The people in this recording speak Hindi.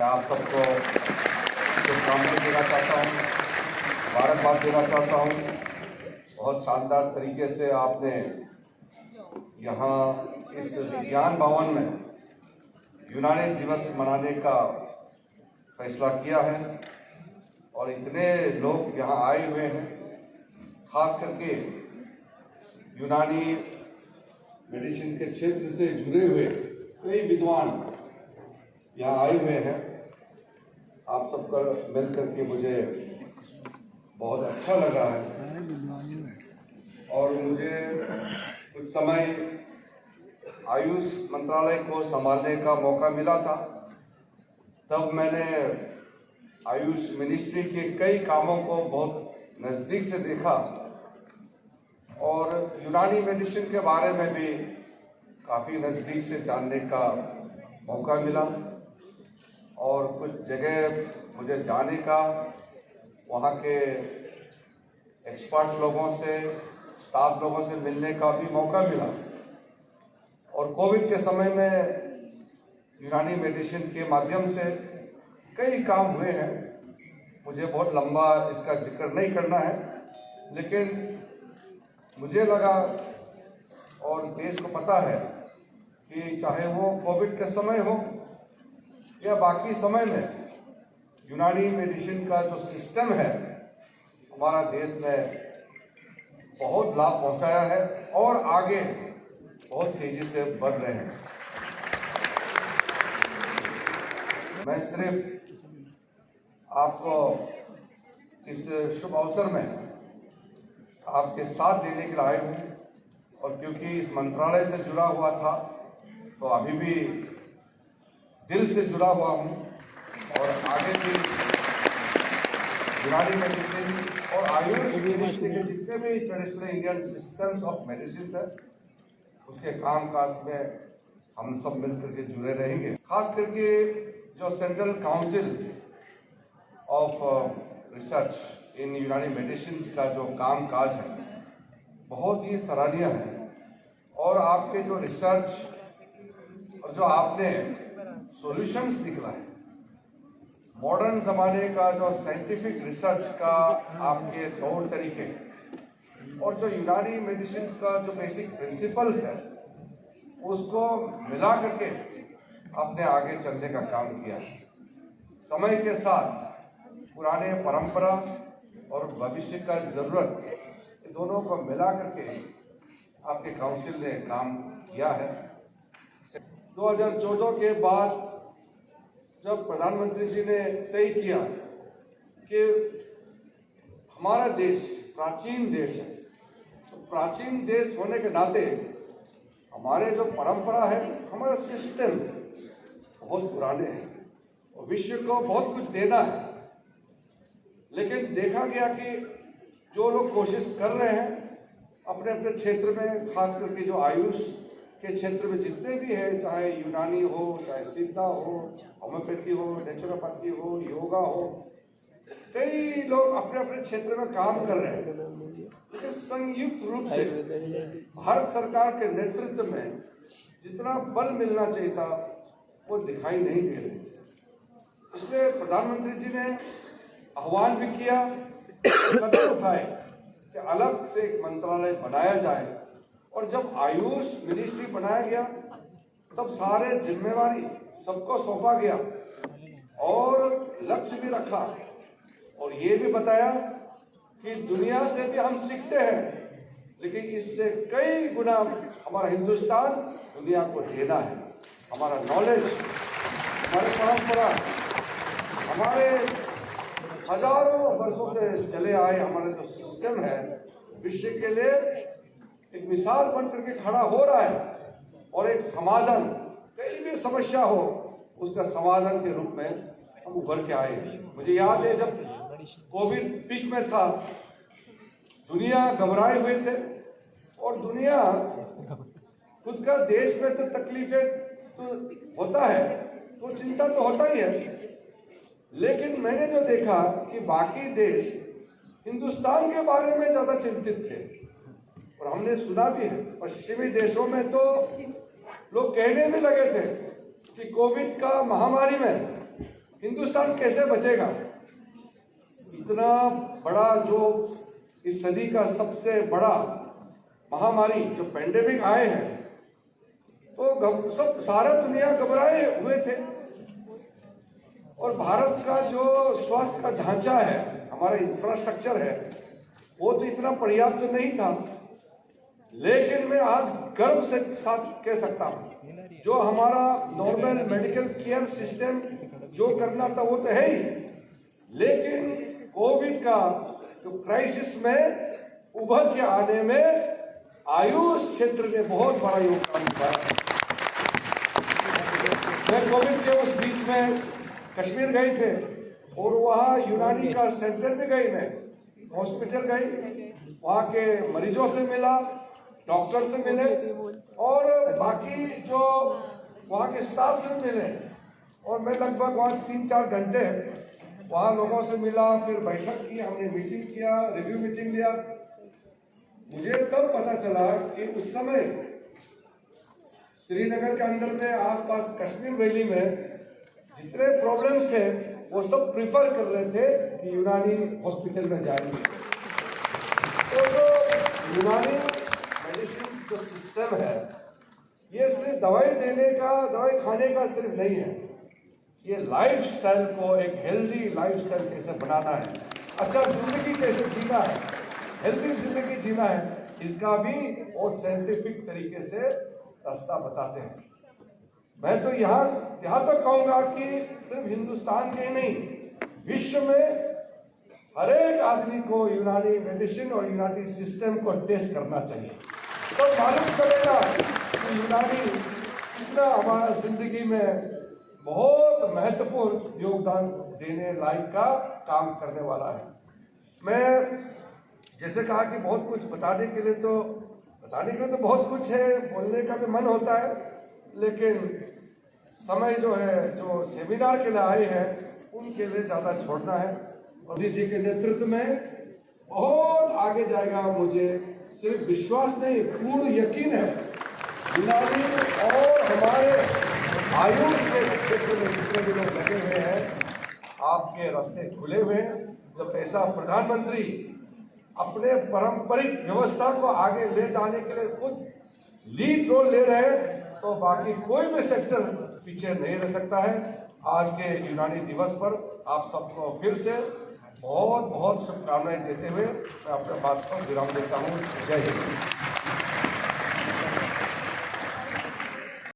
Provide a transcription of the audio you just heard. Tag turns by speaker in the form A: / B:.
A: आप सबको शुभकामनाएं देना चाहता हूँ, मुबारकबाद देना चाहता हूँ। बहुत शानदार तरीके से आपने यहाँ इस विज्ञान भवन में यूनानी दिवस मनाने का फैसला किया है और इतने लोग यहाँ आए हुए हैं। खास करके यूनानी मेडिसिन के क्षेत्र से जुड़े हुए कई विद्वान यहाँ आए हुए हैं। आप सबका मिल करके मुझे बहुत अच्छा लगा है और मुझे कुछ समय आयुष मंत्रालय को संभालने का मौका मिला था। तब मैंने आयुष मिनिस्ट्री के कई कामों को बहुत नज़दीक से देखा और यूनानी मेडिसिन के बारे में भी काफ़ी नज़दीक से जानने का मौका मिला और कुछ जगह मुझे जाने का, वहाँ के एक्सपर्ट्स लोगों से, स्टाफ लोगों से मिलने का भी मौका मिला। और कोविड के समय में यूनानी मेडिसिन के माध्यम से कई काम हुए हैं। मुझे बहुत लंबा इसका जिक्र नहीं करना है, लेकिन मुझे लगा और देश को पता है कि चाहे वो कोविड के समय हो या बाकी समय में यूनानी मेडिसिन का जो सिस्टम है हमारा देश में बहुत लाभ पहुंचाया है और आगे बहुत तेजी से बढ़ रहे हैं। मैं सिर्फ आपको इस शुभ अवसर में आपके साथ देने के लिए आया हूँ और क्योंकि इस मंत्रालय से जुड़ा हुआ था तो अभी भी दिल से जुड़ा हुआ हूँ और आगे भी यूनानी मेडिसिन और आयुष मिनिस्ट्री के जितने भी traditional Indian systems of medicine है उसके कामकाज में हम सब मिलकर के जुड़े रहेंगे। खास करके जो सेंट्रल काउंसिल ऑफ रिसर्च इन यूनानी मेडिसिन का जो काम काज है बहुत ही सराहनीय है और आपके जो रिसर्च और जो आपने सॉल्यूशंस निकला है, मॉडर्न ज़माने का जो साइंटिफिक रिसर्च का आपके तौर तरीके और जो यूनानी मेडिसिन का जो बेसिक प्रिंसिपल्स है उसको मिला करके आपने आगे चलने का काम किया। समय के साथ पुराने परंपरा और भविष्य का ज़रूरत दोनों को मिला करके आपके काउंसिल ने काम किया है। 2014 के बाद जब प्रधानमंत्री जी ने तय किया कि हमारा देश प्राचीन देश है, तो प्राचीन देश होने के नाते हमारे जो परंपरा है, हमारा सिस्टम बहुत पुराने हैं और विश्व को बहुत कुछ देना है। लेकिन देखा गया कि जो लोग कोशिश कर रहे हैं अपने अपने क्षेत्र में, खास करके जो आयुष के क्षेत्र में जितने भी हैं, चाहे यूनानी हो, चाहे सिद्धा हो, होम्योपैथी हो, नेचुरोपैथी हो, योगा हो, कई लोग अपने अपने क्षेत्र में काम कर रहे हैं। लेकिन संयुक्त रूप से भारत सरकार के नेतृत्व में जितना बल मिलना चाहिए था वो दिखाई नहीं दे रहे। इसलिए प्रधानमंत्री जी ने आह्वान भी किया, कदम उठाए कि अलग से एक मंत्रालय बनाया जाए और जब आयुष मिनिस्ट्री बनाया गया तब सारे जिम्मेवारी सबको सौंपा गया और लक्ष्य भी रखा और ये भी बताया कि दुनिया से भी हम सीखते हैं, लेकिन इससे कई गुना हमारा हिंदुस्तान दुनिया को देना है। हमारा नॉलेज, हमारी परंपरा, हमारे हजारों वर्षों से चले आए हमारा जो सिस्टम है विश्व के लिए एक मिसाल बन करके खड़ा हो रहा है और एक समाधान, कई भी समस्या हो उसका समाधान के रूप में हम उभर के आए। मुझे याद है जब कोविड पीक में था, दुनिया घबराए हुए थे और दुनिया खुद का देश में तो तकलीफें तो होता है, तो चिंता तो होता ही है, लेकिन मैंने जो देखा कि बाकी देश हिंदुस्तान के बारे में ज्यादा चिंतित थे और हमने सुना भी है पश्चिमी देशों में तो लोग कहने भी लगे थे कि कोविड का महामारी में हिंदुस्तान कैसे बचेगा? इतना बड़ा जो इस सदी का सबसे बड़ा महामारी जो पेंडेमिक आए हैं, तो सब सारा दुनिया घबराए हुए थे। और भारत का जो स्वास्थ्य का ढांचा है, हमारा इंफ्रास्ट्रक्चर है, वो तो इतना पर्याप्त तो नहीं था। लेकिन मैं आज गर्व से साथ कह सकता हूँ, जो हमारा नॉर्मल मेडिकल केयर सिस्टम जो करना था वो तो है ही, लेकिन कोविड का जो क्राइसिस में उभर के आने में आयुष क्षेत्र ने बहुत बड़ा योगदान दिया। मैं कोविड के उस बीच में कश्मीर गए थे और वहाँ यूनानी का सेंटर भी गई, मैं हॉस्पिटल गई, वहाँ के मरीजों से मिला, डॉक्टर से मिले और बाकी जो वहाँ के स्टाफ से मिले। और मैं लगभग वहाँ 3-4 घंटे वहाँ लोगों से मिला, फिर बैठक की, हमने मीटिंग किया, रिव्यू मीटिंग लिया। मुझे तब पता चला कि उस समय श्रीनगर के अंदर में आसपास कश्मीर वैली में जितने प्रॉब्लम्स थे वो सब प्रिफर कर रहे थे कि यूनानी हॉस्पिटल में जाएंगे। तो जो यूनानी मेडिसिन जो सिस्टम है, ये सिर्फ दवाई देने का, दवाई खाने का सिर्फ नहीं है, ये लाइफस्टाइल को एक हेल्दी लाइफस्टाइल कैसे बनाना है, अच्छा जिंदगी कैसे जीना है, हेल्दी जिंदगी जीना है, इसका भी और साइंटिफिक तरीके से रास्ता बताते हैं। मैं तो यहाँ तो कहूँगा कि सिर्फ हिंदुस्तान के नहीं, विश्व में हर एक आदमी को यूनानी मेडिसिन और यूनानी सिस्टम को टेस्ट करना चाहिए, तो मालूम चलेगा कि यूनानी कितना हमारा जिंदगी में बहुत महत्वपूर्ण योगदान देने लायक का काम करने वाला है। मैं जैसे कहा कि बहुत कुछ बताने के लिए तो बहुत कुछ है, बोलने का भी मन होता है, लेकिन समय जो है, जो सेमिनार के लिए आए हैं उनके लिए ज़्यादा छोड़ना है। मोदी जी के नेतृत्व में बहुत आगे जाएगा, मुझे सिर्फ विश्वास नहीं, पूर्ण यकीन है। यूनानी और हमारे आयुष के क्षेत्र में जितने भी लोग लगे हुए हैं, आपके रास्ते खुले हुए हैं। जब ऐसा प्रधानमंत्री अपने पारंपरिक व्यवस्था को आगे ले जाने के लिए खुद लीड रोल ले रहे हैं, तो बाकी कोई भी सेक्टर पीछे नहीं रह सकता है। आज के यूनानी दिवस पर आप सबको फिर से बहुत बहुत शुभकामनाएं देते हुए मैं अपने बात को विराम देता हूँ। जय हिंद।